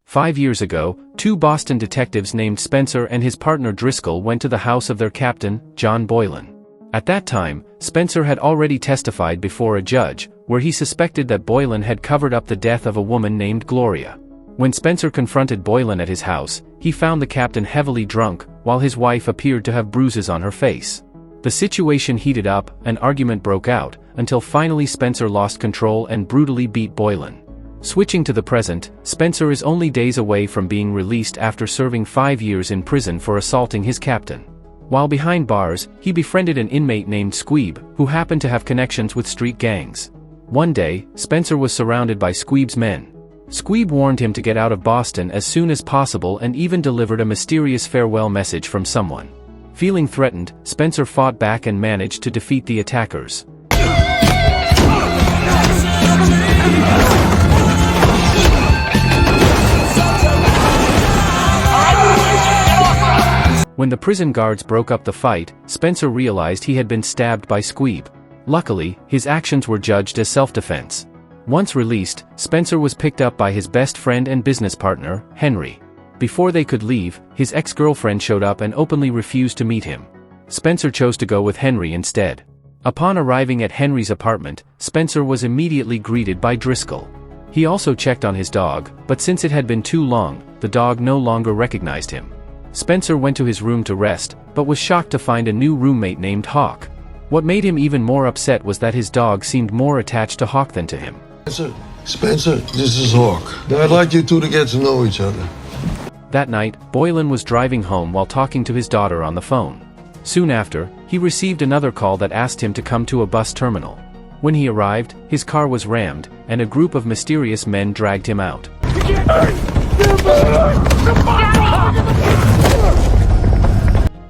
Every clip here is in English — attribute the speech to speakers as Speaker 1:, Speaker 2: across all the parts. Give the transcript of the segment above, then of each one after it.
Speaker 1: 5 years ago, two Boston detectives named Spencer and his partner Driscoll went to the house of their captain, John Boland. At that time, Spencer had already testified before a judge, where he suspected that Boland had covered up the death of a woman named Gloria. When Spencer confronted Boland at his house, he found the captain heavily drunk, while his wife appeared to have bruises on her face. The situation heated up, an argument broke out, until finally Spencer lost control and brutally beat Boland. Switching to the present, Spencer is only days away from being released after serving 5 years in prison for assaulting his captain. While behind bars, he befriended an inmate named Squeeb, who happened to have connections with street gangs. One day, Spencer was surrounded by Squeeb's men. Squeeb warned him to get out of Boston as soon as possible and even delivered a mysterious farewell message from someone. Feeling threatened, Spencer fought back and managed to defeat the attackers. When the prison guards broke up the fight, Spencer realized he had been stabbed by Squeeb. Luckily, his actions were judged as self-defense. Once released, Spencer was picked up by his best friend and business partner, Henry. Before they could leave, his ex-girlfriend showed up and openly refused to meet him. Spencer chose to go with Henry instead. Upon arriving at Henry's apartment, Spencer was immediately greeted by Driscoll. He also checked on his dog, but since it had been too long, the dog no longer recognized him. Spencer went to his room to rest, but was shocked to find a new roommate named Hawk. What made him even more upset was that his dog seemed more attached to Hawk than to him.
Speaker 2: Spencer, this is Hawk. I'd like you two to get to know each other.
Speaker 1: That night, Boland was driving home while talking to his daughter on the phone. Soon after, he received another call that asked him to come to a bus terminal. When he arrived, his car was rammed, and a group of mysterious men dragged him out.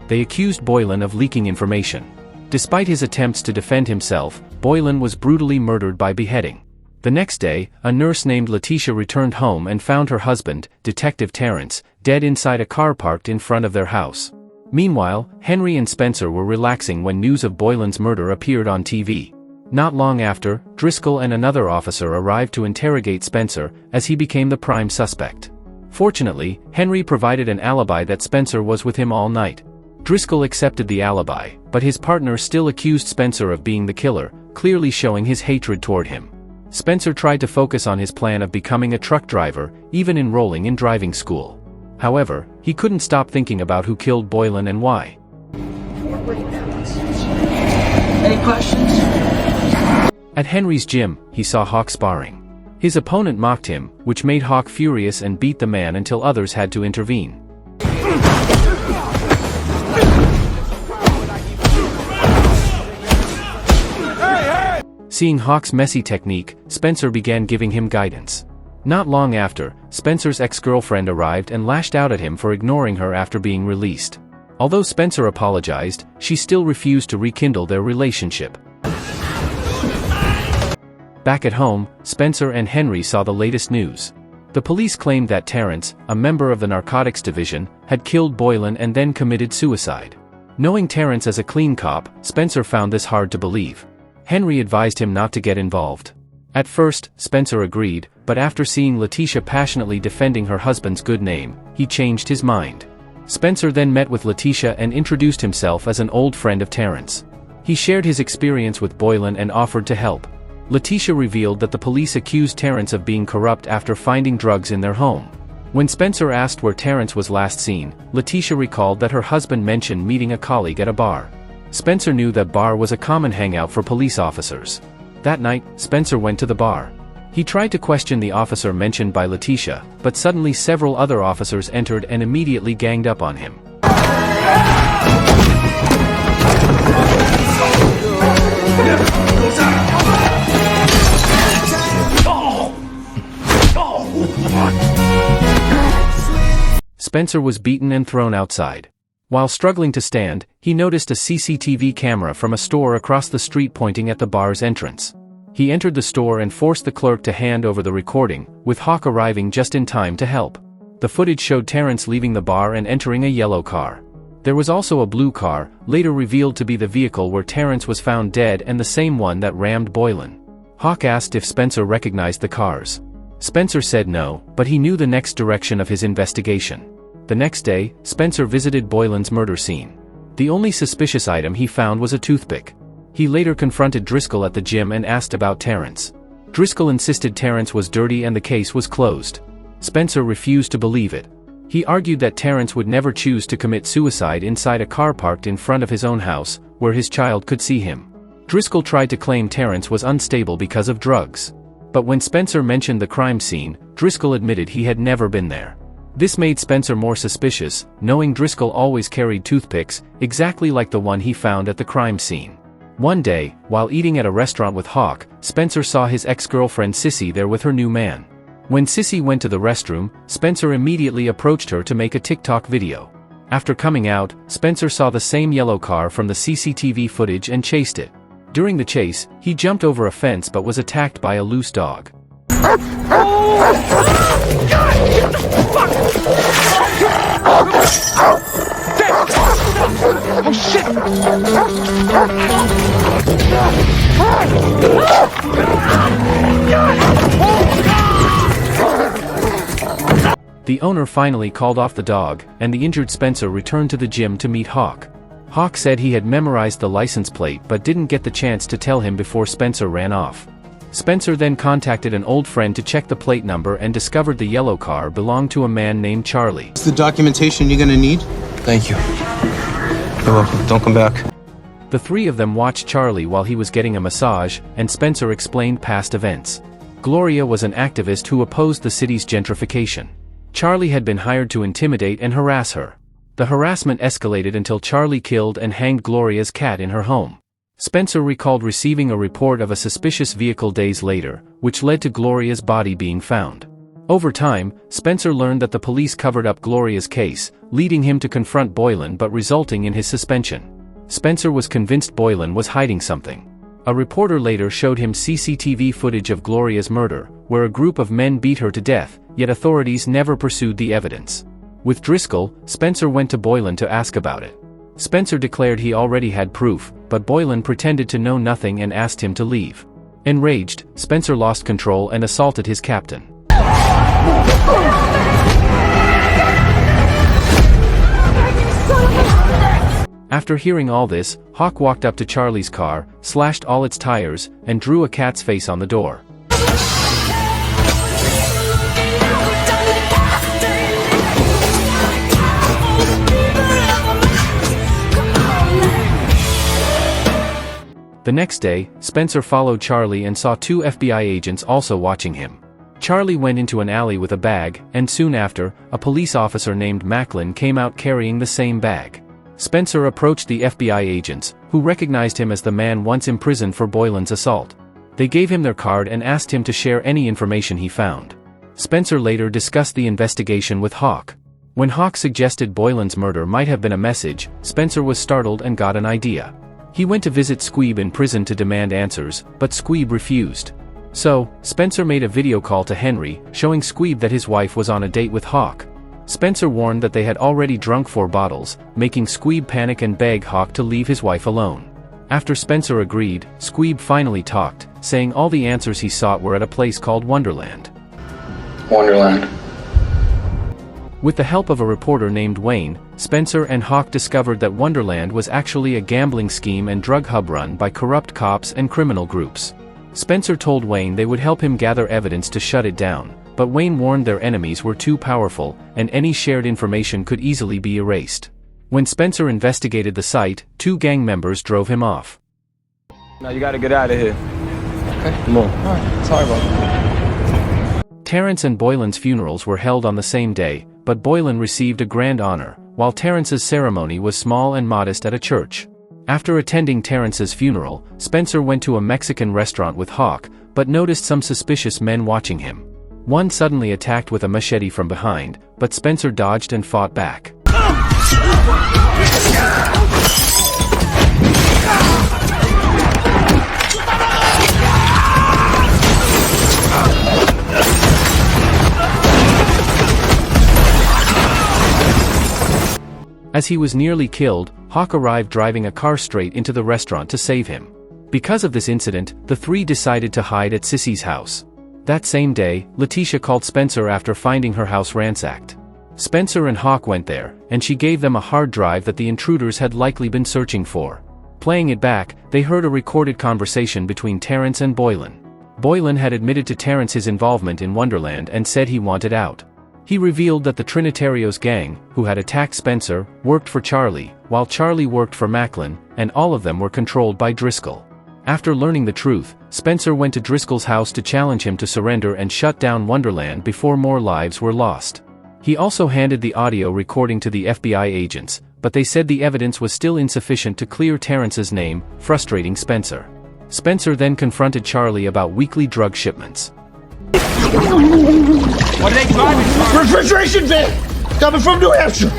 Speaker 1: They accused Boland of leaking information. Despite his attempts to defend himself, Boland was brutally murdered by beheading. The next day, a nurse named Letitia returned home and found her husband, Detective Terrence, dead inside a car parked in front of their house. Meanwhile, Henry and Spencer were relaxing when news of Boland's murder appeared on TV. Not long after, Driscoll and another officer arrived to interrogate Spencer, as he became the prime suspect. Fortunately, Henry provided an alibi that Spencer was with him all night. Driscoll accepted the alibi, but his partner still accused Spencer of being the killer, clearly showing his hatred toward him. Spencer tried to focus on his plan of becoming a truck driver, even enrolling in driving school. However, he couldn't stop thinking about who killed Boland and why.
Speaker 3: Any questions?
Speaker 1: At Henry's gym, he saw Hawk sparring. His opponent mocked him, which made Hawk furious and beat the man until others had to intervene. Seeing Hawk's messy technique, Spencer began giving him guidance. Not long after, Spencer's ex-girlfriend arrived and lashed out at him for ignoring her after being released. Although Spencer apologized, she still refused to rekindle their relationship. Back at home, Spencer and Henry saw the latest news. The police claimed that Terrence, a member of the narcotics division, had killed Boland and then committed suicide. Knowing Terrence as a clean cop, Spencer found this hard to believe. Henry advised him not to get involved. At first, Spencer agreed, but after seeing Letitia passionately defending her husband's good name, he changed his mind. Spencer then met with Letitia and introduced himself as an old friend of Terrence. He shared his experience with Boland and offered to help. Letitia revealed that the police accused Terrence of being corrupt after finding drugs in their home. When Spencer asked where Terrence was last seen, Letitia recalled that her husband mentioned meeting a colleague at a bar. Spencer knew that bar was a common hangout for police officers. That night, Spencer went to the bar. He tried to question the officer mentioned by Letitia, but suddenly several other officers entered and immediately ganged up on him. Spencer was beaten and thrown outside. While struggling to stand, he noticed a CCTV camera from a store across the street pointing at the bar's entrance. He entered the store and forced the clerk to hand over the recording, with Hawk arriving just in time to help. The footage showed Terrence leaving the bar and entering a yellow car. There was also a blue car, later revealed to be the vehicle where Terrence was found dead and the same one that rammed Boland. Hawk asked if Spencer recognized the cars. Spencer said no, but he knew the next direction of his investigation. The next day, Spencer visited Boland's murder scene. The only suspicious item he found was a toothpick. He later confronted Driscoll at the gym and asked about Terrence. Driscoll insisted Terrence was dirty and the case was closed. Spencer refused to believe it. He argued that Terrence would never choose to commit suicide inside a car parked in front of his own house, where his child could see him. Driscoll tried to claim Terrence was unstable because of drugs. But when Spencer mentioned the crime scene, Driscoll admitted he had never been there. This made Spencer more suspicious, knowing Driscoll always carried toothpicks, exactly like the one he found at the crime scene. One day, while eating at a restaurant with Hawk, Spencer saw his ex-girlfriend Sissy there with her new man. When Sissy went to the restroom, Spencer immediately approached her to make a TikTok video. After coming out, Spencer saw the same yellow car from the CCTV footage and chased it. During the chase, he jumped over a fence but was attacked by a loose dog. The owner finally called off the dog, and the injured Spencer returned to the gym to meet Hawk. Hawk said he had memorized the license plate but didn't get the chance to tell him before Spencer ran off. Spencer then contacted an old friend to check the plate number and discovered the yellow car belonged to a man named Charlie.
Speaker 4: It's the documentation you're gonna need?
Speaker 2: Thank you.
Speaker 4: You're welcome. Don't come back.
Speaker 1: The three of them watched Charlie while he was getting a massage, and Spencer explained past events. Gloria was an activist who opposed the city's gentrification. Charlie had been hired to intimidate and harass her. The harassment escalated until Charlie killed and hanged Gloria's cat in her home. Spencer recalled receiving a report of a suspicious vehicle days later, which led to Gloria's body being found. Over time, Spencer learned that the police covered up Gloria's case, leading him to confront Boland but resulting in his suspension. Spencer was convinced Boland was hiding something. A reporter later showed him CCTV footage of Gloria's murder, where a group of men beat her to death, yet authorities never pursued the evidence. With Driscoll, Spencer went to Boland to ask about it. Spencer declared he already had proof, but Boland pretended to know nothing and asked him to leave. Enraged, Spencer lost control and assaulted his captain. After hearing all this, Hawk walked up to Charlie's car, slashed all its tires, and drew a cat's face on the door. The next day, Spencer followed Charlie and saw two FBI agents also watching him. Charlie went into an alley with a bag, and soon after, a police officer named Macklin came out carrying the same bag. Spencer approached the FBI agents, who recognized him as the man once imprisoned for Boland's assault. They gave him their card and asked him to share any information he found. Spencer later discussed the investigation with Hawk. When Hawk suggested Boland's murder might have been a message, Spencer was startled and got an idea. He went to visit Squeeb in prison to demand answers, but Squeeb refused. So, Spencer made a video call to Henry, showing Squeeb that his wife was on a date with Hawk. Spencer warned that they had already drunk 4 bottles, making Squeeb panic and beg Hawk to leave his wife alone. After Spencer agreed, Squeeb finally talked, saying all the answers he sought were at a place called Wonderland.
Speaker 3: Wonderland.
Speaker 1: With the help of a reporter named Wayne, Spencer and Hawk discovered that Wonderland was actually a gambling scheme and drug hub run by corrupt cops and criminal groups. Spencer told Wayne they would help him gather evidence to shut it down, but Wayne warned their enemies were too powerful, and any shared information could easily be erased. When Spencer investigated the site, 2 gang members drove him off.
Speaker 5: Now you gotta get out of here.
Speaker 4: Okay.
Speaker 5: Come on.
Speaker 4: Alright, sorry about that.
Speaker 1: Terrence and Boland's funerals were held on the same day, but Boland received a grand honor, while Terrence's ceremony was small and modest at a church. After attending Terrence's funeral, Spencer went to a Mexican restaurant with Hawk, but noticed some suspicious men watching him. One suddenly attacked with a machete from behind, but Spencer dodged and fought back. As he was nearly killed, Hawk arrived driving a car straight into the restaurant to save him. Because of this incident, the 3 decided to hide at Sissy's house. That same day, Letitia called Spencer after finding her house ransacked. Spencer and Hawk went there, and she gave them a hard drive that the intruders had likely been searching for. Playing it back, they heard a recorded conversation between Terrence and Boland. Boland had admitted to Terrence his involvement in Wonderland and said he wanted out. He revealed that the Trinitarios gang, who had attacked Spencer, worked for Charlie, while Charlie worked for Macklin, and all of them were controlled by Driscoll. After learning the truth, Spencer went to Driscoll's house to challenge him to surrender and shut down Wonderland before more lives were lost. He also handed the audio recording to the FBI agents, but they said the evidence was still insufficient to clear Terrence's name, frustrating Spencer. Spencer then confronted Charlie about weekly drug shipments.
Speaker 6: What are they driving? Refrigeration van! Coming from New Hampshire!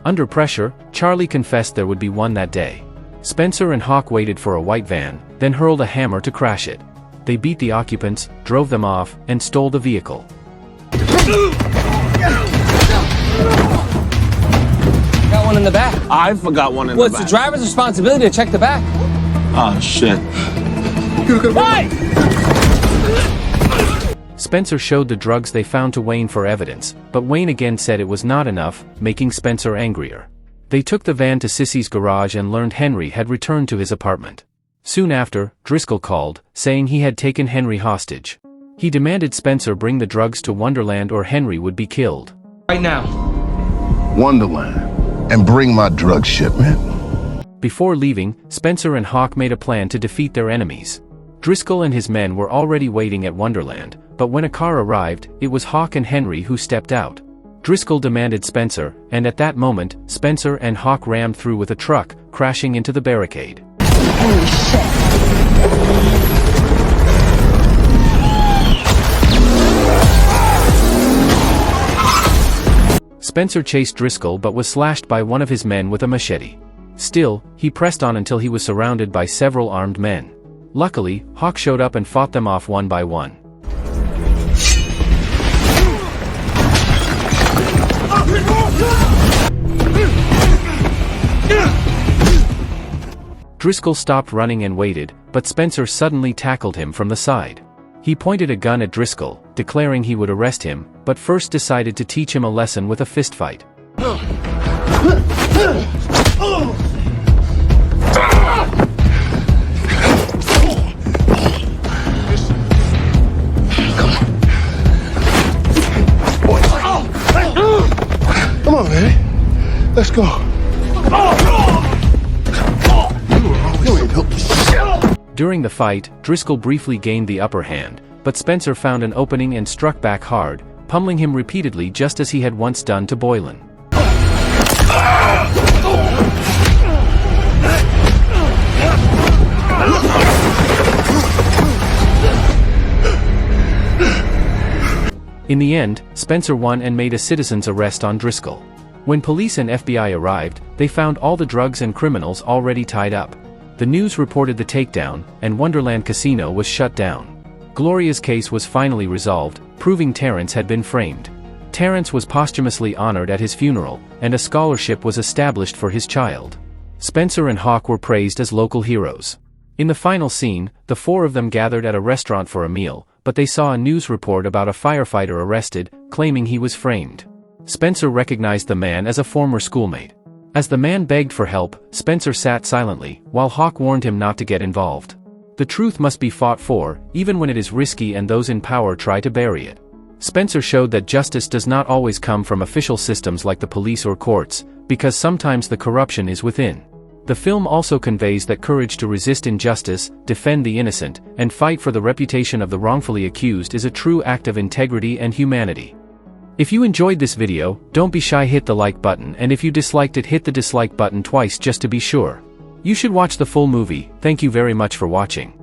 Speaker 1: Under pressure, Charlie confessed there would be one that day. Spencer and Hawk waited for a white van, then hurled a hammer to crash it. They beat the occupants, drove them off, and stole the vehicle.
Speaker 5: Got one in the back.
Speaker 6: I forgot one in
Speaker 5: Well,
Speaker 6: the back.
Speaker 5: it's the driver's responsibility to check the back.
Speaker 6: Oh, shit.
Speaker 5: Why?
Speaker 1: Spencer showed the drugs they found to Wayne for evidence, but Wayne again said it was not enough, making Spencer angrier. They took the van to Sissy's garage and learned Henry had returned to his apartment. Soon after, Driscoll called, saying he had taken Henry hostage. He demanded Spencer bring the drugs to Wonderland or Henry would be killed.
Speaker 5: Right now.
Speaker 2: Wonderland, and bring my drug shipment.
Speaker 1: Before leaving, Spencer and Hawk made a plan to defeat their enemies. Driscoll and his men were already waiting at Wonderland, but when a car arrived, it was Hawk and Henry who stepped out. Driscoll demanded Spencer, and at that moment, Spencer and Hawk rammed through with a truck, crashing into the barricade.
Speaker 7: Holy shit.
Speaker 1: Spencer chased Driscoll but was slashed by one of his men with a machete. Still, he pressed on until he was surrounded by several armed men. Luckily, Hawk showed up and fought them off one by one. Driscoll stopped running and waited, but Spencer suddenly tackled him from the side. He pointed a gun at Driscoll, declaring he would arrest him, but first decided to teach him a lesson with a fistfight.
Speaker 2: Come on, man. Let's go.
Speaker 1: During the fight, Driscoll briefly gained the upper hand, but Spencer found an opening and struck back hard, pummeling him repeatedly just as he had once done to Boland. In the end, Spencer won and made a citizen's arrest on Driscoll. When police and FBI arrived, they found all the drugs and criminals already tied up. The news reported the takedown, and Wonderland Casino was shut down. Gloria's case was finally resolved, proving Terrence had been framed. Terrence was posthumously honored at his funeral, and a scholarship was established for his child. Spencer and Hawk were praised as local heroes. In the final scene, the four of them gathered at a restaurant for a meal, but they saw a news report about a firefighter arrested, claiming he was framed. Spencer recognized the man as a former schoolmate. As the man begged for help, Spencer sat silently, while Hawk warned him not to get involved. The truth must be fought for, even when it is risky and those in power try to bury it. Spencer showed that justice does not always come from official systems like the police or courts, because sometimes the corruption is within. The film also conveys that courage to resist injustice, defend the innocent, and fight for the reputation of the wrongfully accused is a true act of integrity and humanity. If you enjoyed this video, don't be shy, hit the like button, and if you disliked it, hit the dislike button twice just to be sure. You should watch the full movie. Thank you very much for watching.